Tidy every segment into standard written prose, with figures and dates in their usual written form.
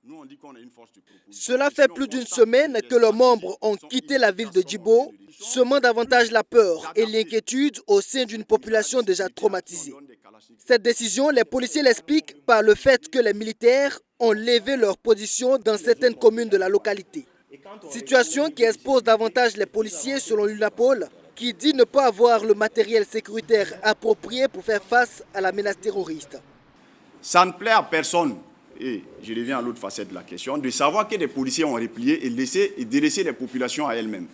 Nous, on dit qu'on a une force de proposition. Cela fait plus d'une semaine que leurs membres ont quitté la ville de Djibo, semant davantage la peur et l'inquiétude au sein d'une population déjà traumatisée. Cette décision, les policiers l'expliquent par le fait que les militaires ont levé leur position dans certaines communes de la localité. Situation qui expose davantage les policiers selon l'UNAPOL, qui dit ne pas avoir le matériel sécuritaire approprié pour faire face à la menace terroriste. Ça ne plaît à personne, et je reviens à l'autre facette de la question, de savoir que des policiers ont replié et délaissé les populations à elles-mêmes.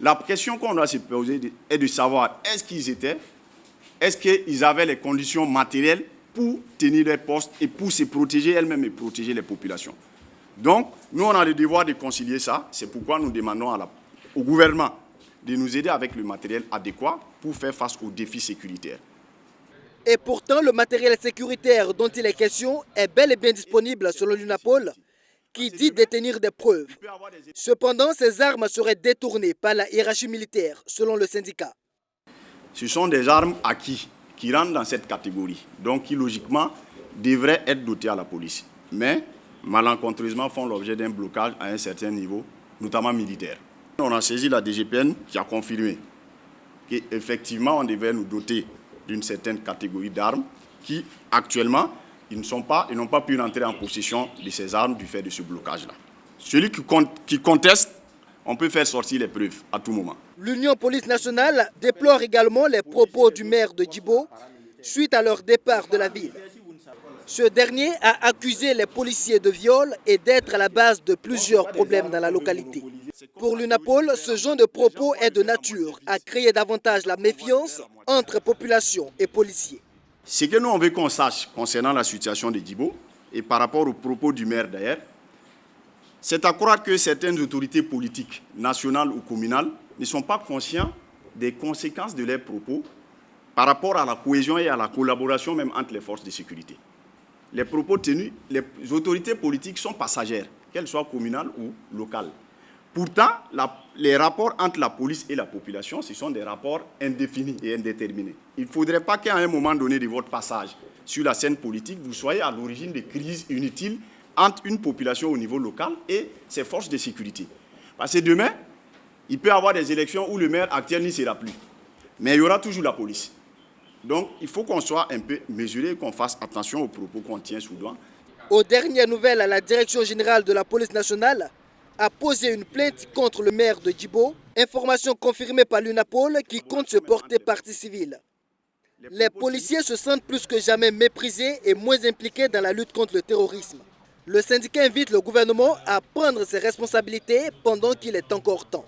La question qu'on doit se poser est de savoir est-ce qu'ils avaient les conditions matérielles pour tenir les postes et pour se protéger elles-mêmes et protéger les populations. Donc, nous, on a le devoir de concilier ça. C'est pourquoi nous demandons au gouvernement de nous aider avec le matériel adéquat pour faire face aux défis sécuritaires. Et pourtant, le matériel sécuritaire dont il est question est bel et bien disponible selon l'UNAPOL, qui dit détenir des preuves. Cependant, ces armes seraient détournées par la hiérarchie militaire, selon le syndicat. Ce sont des armes acquises qui rentrent dans cette catégorie, donc qui logiquement devraient être dotées à la police. Mais malencontreusement font l'objet d'un blocage à un certain niveau, notamment militaire. On a saisi la DGPN qui a confirmé qu'effectivement on devait nous doter d'une certaine catégorie d'armes qui actuellement ils n'ont pas pu rentrer en possession de ces armes du fait de ce blocage-là. Celui qui conteste, on peut faire sortir les preuves à tout moment. L'Union police nationale déplore également les propos du maire de Djibo suite à leur départ de la ville. Ce dernier a accusé les policiers de viol et d'être à la base de plusieurs problèmes dans la localité. Pour l'UNAPOL, ce genre de propos est de nature à créer davantage la méfiance entre population et policiers. Ce que nous on veut qu'on sache concernant la situation de Djibo et par rapport aux propos du maire d'ailleurs, c'est à croire que certaines autorités politiques, nationales ou communales, ne sont pas conscients des conséquences de leurs propos par rapport à la cohésion et à la collaboration même entre les forces de sécurité. Les propos tenus, les autorités politiques sont passagères, qu'elles soient communales ou locales. Pourtant, les rapports entre la police et la population, ce sont des rapports indéfinis et indéterminés. Il ne faudrait pas qu'à un moment donné de votre passage sur la scène politique, vous soyez à l'origine de crises inutiles entre une population au niveau local et ses forces de sécurité. Parce que demain, il peut y avoir des élections où le maire actuel n'y sera plus. Mais il y aura toujours la police. Donc, il faut qu'on soit un peu mesuré et qu'on fasse attention aux propos qu'on tient sous doigt. Aux dernières nouvelles, la Direction générale de la police nationale a posé une plainte contre le maire de Djibo, information confirmée par l'UNAPOL qui compte se porter partie civile. Les policiers se sentent plus que jamais méprisés et moins impliqués dans la lutte contre le terrorisme. Le syndicat invite le gouvernement à prendre ses responsabilités pendant qu'il est encore temps.